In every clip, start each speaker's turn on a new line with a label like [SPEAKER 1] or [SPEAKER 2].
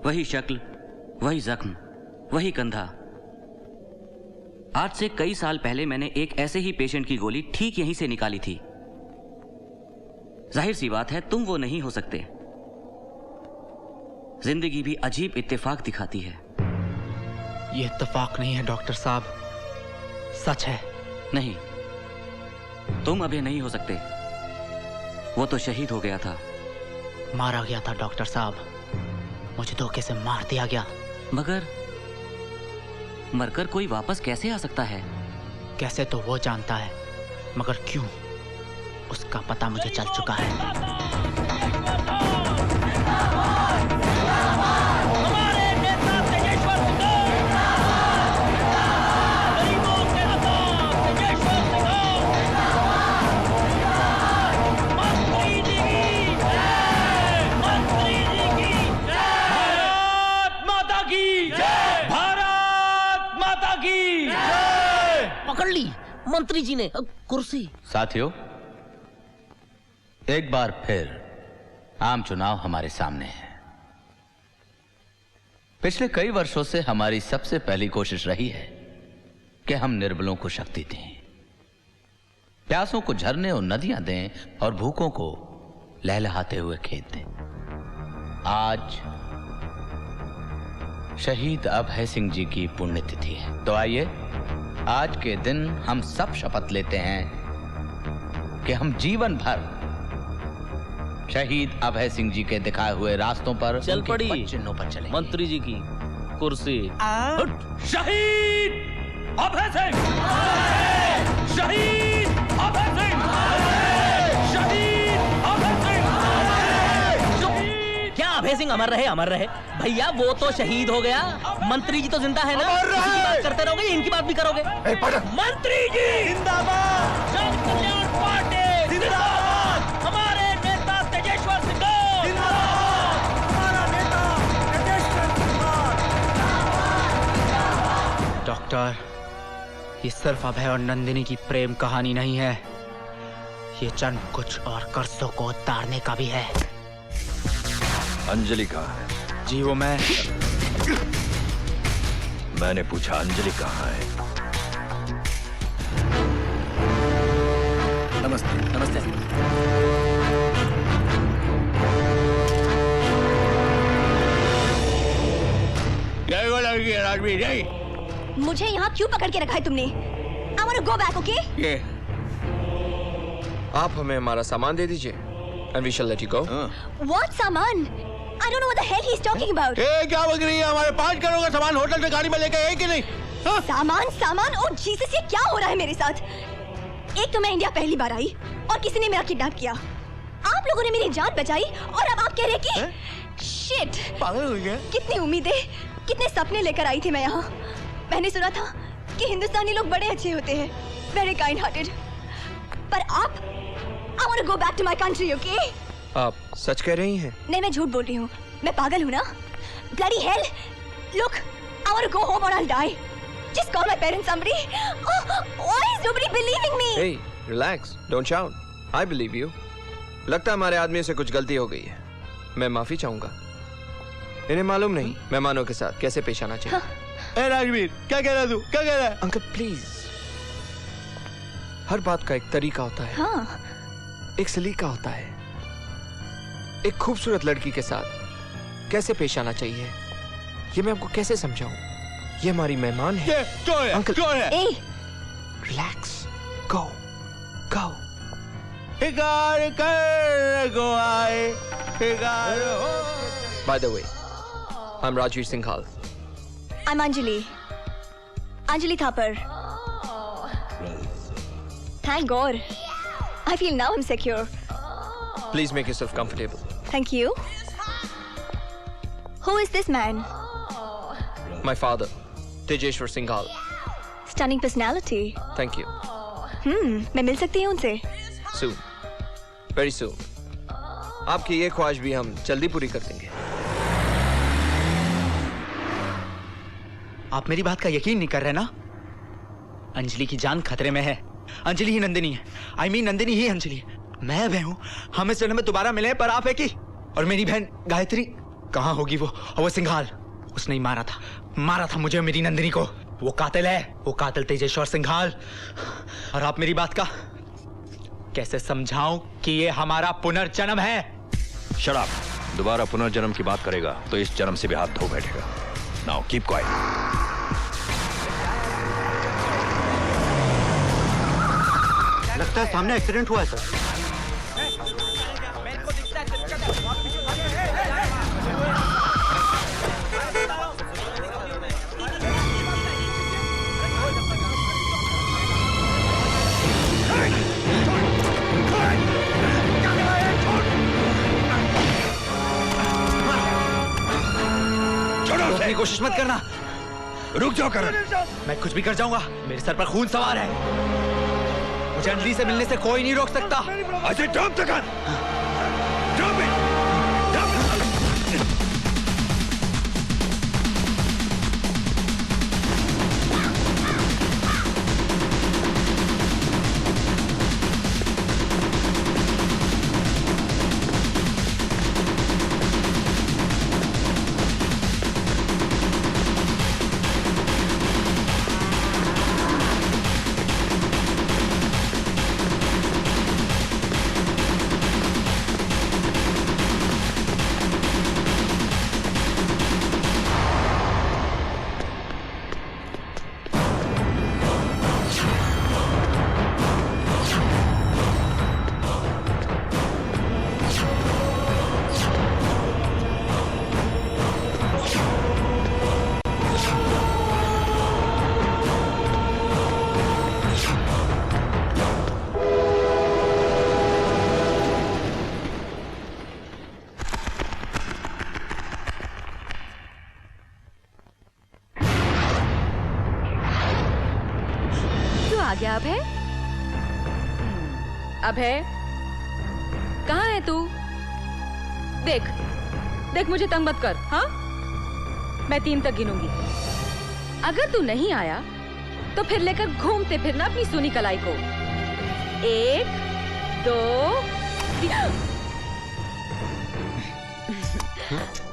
[SPEAKER 1] वही शक्ल, वही जख्म, वही कंधा। आज से कई साल पहले मैंने एक ऐसे ही पेशेंट की गोली ठीक यहीं से निकाली थी। जाहिर सी बात है तुम वो नहीं हो सकते। जिंदगी भी अजीब इत्तेफाक दिखाती है।
[SPEAKER 2] ये इत्तेफाक नहीं है डॉक्टर साहब, सच है।
[SPEAKER 1] नहीं, तुम अभी नहीं हो सकते। वो तो शहीद हो गया था।
[SPEAKER 2] मारा गया था डॉक्टर साहब, मुझे धोखे से मार दिया गया।
[SPEAKER 1] मगर मरकर कोई वापस कैसे आ सकता है?
[SPEAKER 2] कैसे तो वो जानता है, मगर क्यों, उसका पता मुझे चल चुका है।
[SPEAKER 3] पकड़ ली मंत्री जी ने कुर्सी।
[SPEAKER 4] साथियों, एक बार फिर आम चुनाव हमारे सामने है। पिछले कई वर्षों से हमारी सबसे पहली कोशिश रही है कि हम निर्बलों को शक्ति दें, प्यासों को झरने और नदियां दें और भूखों को लहलहाते हुए खेत दें। आज शहीद अभय सिंह जी की पुण्यतिथि है, तो आइए आज के दिन हम सब शपथ लेते हैं कि हम जीवन भर शहीद अभय सिंह जी के दिखाए हुए रास्तों पर,
[SPEAKER 3] चल पड़ी
[SPEAKER 4] चिन्हों पर चलेंगे।
[SPEAKER 3] मंत्री जी की कुर्सी।
[SPEAKER 5] शहीद अभय सिंह, शहीद अभय सिंह, शहीद अभय सिंह।
[SPEAKER 3] क्या अभय सिंह अमर रहे? अमर रहे भैया, वो तो शहीद हो गया। मंत्री जी तो जिंदा है ना, इसी की बात करते रहोगे, इनकी बात भी करोगे?
[SPEAKER 5] मंत्री जी जिंदाबाद, जन कल्याण पार्टी जिंदाबाद, हमारे नेता तेजेश्वर सिंह जिंदाबाद, हमारा नेता तेजेश्वर सिंह।
[SPEAKER 2] डॉक्टर, ये सिर्फ अभय और नंदिनी की प्रेम कहानी नहीं है, ये जन्म कुछ और कर्जों को उतारने का भी है।
[SPEAKER 6] अंजलि कहाँ है?
[SPEAKER 2] जी वो
[SPEAKER 6] मैंने पूछा अंजलि कहाँ है?
[SPEAKER 1] नमस्ते। नमस्ते।
[SPEAKER 5] जय वो लड़की है राजवीर, जय।
[SPEAKER 7] मुझे यहाँ क्यों पकड़ के रखा है तुमने? I want to go back, okay?
[SPEAKER 5] ये
[SPEAKER 8] आप हमें हमारा सामान दे दीजिए and we shall let you go.
[SPEAKER 7] What सामान? I don't know what the hell he's talking about.
[SPEAKER 5] क्या बक रही है? हमारे 5 करोड़ का सामान होटल से गाड़ी में लेके आए कि नहीं?
[SPEAKER 7] सामान सामान, ओ जीसस, ये क्या हो रहा है मेरे साथ? एक तो मैं इंडिया पहली बार आई और किसी ने मेरा किडनैप किया। आप लोगों ने मेरी जान बचाई और अब आप कह रहे कि शिट,
[SPEAKER 5] पागल हो गए?
[SPEAKER 7] कितनी उम्मीदें, कितने सपने लेकर आई थी मैं यहाँ। मैंने सुना था कि हिंदुस्तानी लोग बड़े अच्छे होते हैं, वेरी काइंड हार्टेड। पर आप, I want to go back to my country, okay?
[SPEAKER 8] आप सच कह रही हैं?
[SPEAKER 7] नहीं, मैं झूठ बोल रही हूँ। मैं पागल हूँ ना? Bloody hell! Look, I want to go home or I'll die. Just call my parents, somebody. Oh, why is nobody believing me?
[SPEAKER 8] Hey, relax, don't shout. I believe you. लगता है हमारे आदमी से कुछ गलती हो गई है। मैं माफी चाहूंगा। इन्हें मालूम नहीं मेहमानों के साथ कैसे पेश आना चाहिए।
[SPEAKER 5] राजवीर, क्या कह रहा तू? क्या कह रहा है?
[SPEAKER 8] अंकल प्लीज, हर बात का एक तरीका होता है।
[SPEAKER 7] हाँ।
[SPEAKER 8] एक सलीका होता है। एक खूबसूरत लड़की के साथ कैसे पेश आना चाहिए, ये मैं आपको कैसे समझाऊं? ये हमारी मेहमान है।
[SPEAKER 5] कौन है?
[SPEAKER 8] अंकल
[SPEAKER 5] कौन है?
[SPEAKER 8] रिलैक्स, गो गो।
[SPEAKER 5] शिकार कर को आए, शिकार हो।
[SPEAKER 8] By the way, I'm Rajveer Singhal.
[SPEAKER 7] I'm Anjali. Anjali Thapar. Thank God. I feel now I'm secure.
[SPEAKER 8] Please make yourself comfortable.
[SPEAKER 7] Thank you. Who is this man?
[SPEAKER 8] My father, Tejeshwar Singhal.
[SPEAKER 7] Stunning personality.
[SPEAKER 8] Thank you.
[SPEAKER 7] मैं मिल सकती हूँ उनसे?
[SPEAKER 8] Soon. Very soon. आपकी ये ख्वाहिश भी हम जल्दी पूरी कर देंगे।
[SPEAKER 2] आप मेरी बात का यकीन नहीं कर रहे ना? अंजलि की जान खतरे में है। अंजलि ही नंदिनी है। I mean नंदिनी ही अंजलि है। मैं अभय हूँ। हम इस जन्म में दोबारा मिले, पर आप है कि, और मेरी बहन गायत्री कहाँ होगी वो? और वो सिंघाल, उसने ही मारा था मुझे और मेरी नंदिनी को। वो कातिल है, वो कातिल तेजेश्वर सिंघाल। और आप मेरी बात का कैसे समझाऊं कि ये हमारा पुनर्जन्म है?
[SPEAKER 6] शराब दोबारा पुनर्जन्म की बात करेगा तो इस जन्म से भी हाथ धो बैठेगा। Now keep quiet.
[SPEAKER 5] लगता है सामने एक्सीडेंट हुआ है सर।
[SPEAKER 2] रोकने की कोशिश मत करना।
[SPEAKER 6] रुक जाओ करण।
[SPEAKER 2] मैं कुछ भी कर जाऊंगा, मेरे सर पर खून सवार है। मुझे अंजलि से मिलने से कोई नहीं रोक सकता।
[SPEAKER 6] Ajay drop the gun. Drop it.
[SPEAKER 9] गया अभय? अभय कहाँ है तू? देख देख मुझे तंग मत कर। हाँ, मैं 3 तक गिनूंगी। अगर तू नहीं आया तो फिर लेकर घूमते फिरना अपनी सुनी कलाई को। 1 2 3।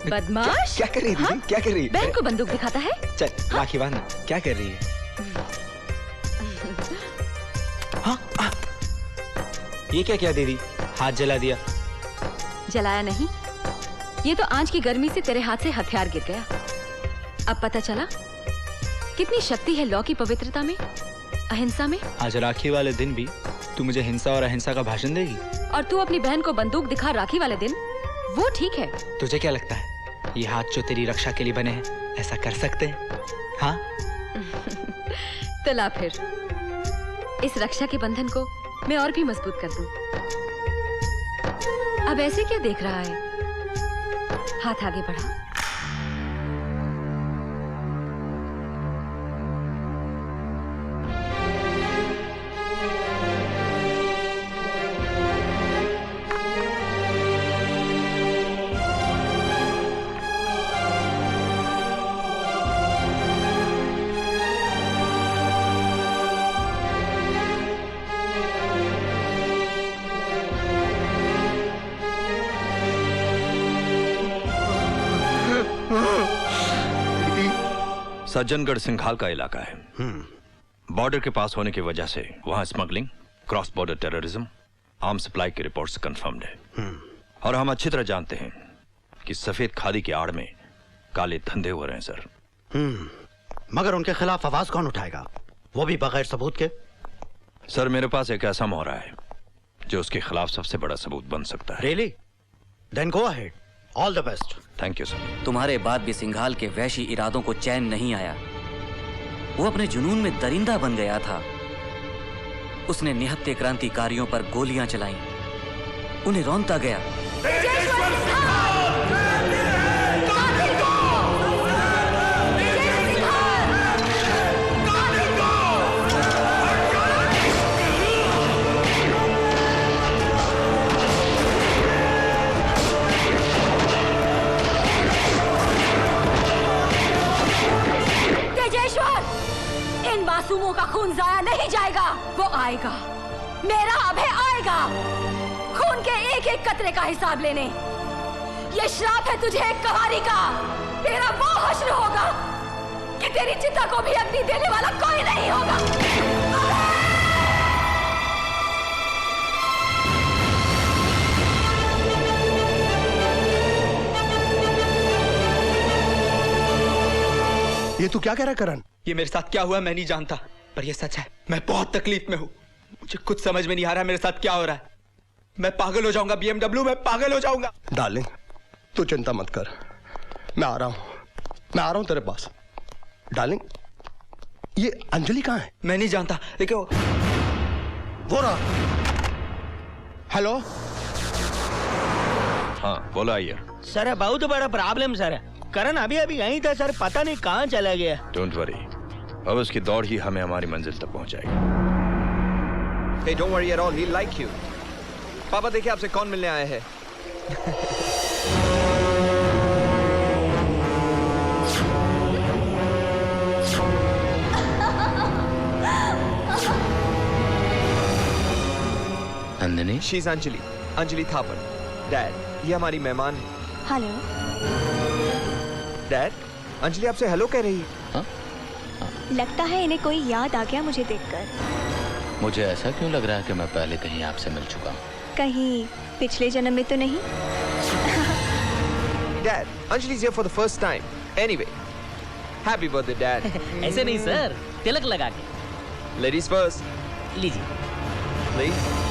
[SPEAKER 9] बदमाश,
[SPEAKER 2] क्या कर रही है?
[SPEAKER 9] हाँ?
[SPEAKER 2] क्या कर रही है?
[SPEAKER 9] बहन को बंदूक दिखाता है।
[SPEAKER 2] चल राखी बांध। क्या कर रही है? हाँ? ये क्या किया दीदी? हाथ जला दिया।
[SPEAKER 9] जलाया नहीं, ये तो आंच की गर्मी से तेरे हाथ से हथियार गिर गया। अब पता चला कितनी शक्ति है लॉ की पवित्रता में, अहिंसा में।
[SPEAKER 2] आज राखी वाले दिन भी तू मुझे हिंसा और अहिंसा का भाषण देगी?
[SPEAKER 9] और तू अपनी बहन को बंदूक दिखा राखी वाले दिन, वो ठीक है।
[SPEAKER 2] तुझे क्या लगता है ये हाथ जो तेरी रक्षा के लिए बने हैं ऐसा कर सकते हैं? हाँ?
[SPEAKER 9] तो ला फिर, इस रक्षा के बंधन को मैं और भी मजबूत कर दूं। अब ऐसे क्या देख रहा है? हाथ आगे बढ़ा।
[SPEAKER 6] सज्जनगढ़ सिंघाल का इलाका है। बॉर्डर के पास होने की वजह से वहां smuggling, cross border terrorism, arm supply की रिपोर्ट्स कंफर्म्ड है। और हम अच्छी तरह जानते हैं कि सफेद खादी की आड़ में काले धंधे हो रहे हैं सर।
[SPEAKER 5] मगर उनके खिलाफ आवाज कौन उठाएगा, वो भी बगैर सबूत के?
[SPEAKER 6] सर मेरे पास एक ऐसा मोहरा है जो उसके खिलाफ सबसे बड़ा सबूत बन सकता है।
[SPEAKER 5] Really? Then go ahead. All the best.
[SPEAKER 6] Thank you sir.
[SPEAKER 1] तुम्हारे बाद भी सिंघाल के वैशी इरादों को चैन नहीं आया। वो अपने जुनून में दरिंदा बन गया था। उसने निहत्थे क्रांतिकारियों पर गोलियां चलाईं, उन्हें रौंदता गया।
[SPEAKER 9] मासूमों का खून जाया नहीं जाएगा, वो आएगा, मेरा अभय आएगा, खून के एक एक कतरे का हिसाब लेने।
[SPEAKER 7] ये श्राप है तुझे एक कहानी का। तेरा वो हश्र होगा कि तेरी चिता को भी अग्नि देने वाला कोई नहीं होगा।
[SPEAKER 5] ये तू क्या कह रहा है करण?
[SPEAKER 2] ये मेरे साथ क्या हुआ मैं नहीं जानता, पर ये सच है। मैं बहुत तकलीफ में हूँ। मुझे कुछ समझ में नहीं आ रहा मेरे साथ क्या हो रहा है। मैं पागल हो जाऊंगा BMW, मैं पागल हो जाऊंगा।
[SPEAKER 5] डार्लिंग, तू चिंता मत कर, मैं आ रहा हूं तेरे पास। डार्लिंग, ये अंजलि कहाँ है?
[SPEAKER 2] मैं नहीं जानता, देखो
[SPEAKER 5] वो रहा। हेलो।
[SPEAKER 6] हाँ बोला आइए।
[SPEAKER 3] सर बहुत बड़ा प्रॉब्लम सर। करण अभी अभी यहीं था सर, पता नहीं कहाँ चला गया।
[SPEAKER 6] डोंट वरी, अब उसकी दौड़ ही हमें हमारी मंजिल तक पहुंचाएगी।
[SPEAKER 8] Hey, don't worry at all. He'll like you. पापा देखिए आपसे कौन मिलने आया है।
[SPEAKER 4] नंदिनी,
[SPEAKER 8] She's अंजलि थापर। डैड, ये हमारी मेहमान है।
[SPEAKER 7] हेलो।
[SPEAKER 8] डैड, अंजलि आपसे हेलो कह रही है।
[SPEAKER 4] हाँ?
[SPEAKER 7] लगता है इन्हें कोई याद आ गया मुझे देखकर।
[SPEAKER 4] मुझे ऐसा क्यों लग रहा है कि मैं पहले कहीं आपसे मिल चुका हूँ?
[SPEAKER 7] कहीं पिछले जन्म में तो नहीं?
[SPEAKER 8] Dad, Anjali's here for the first time. Anyway, happy birthday, Dad.
[SPEAKER 3] ऐसे नहीं सर, तिलक लगा के।
[SPEAKER 8] Ladies first.
[SPEAKER 3] लीजिए।
[SPEAKER 8] Please.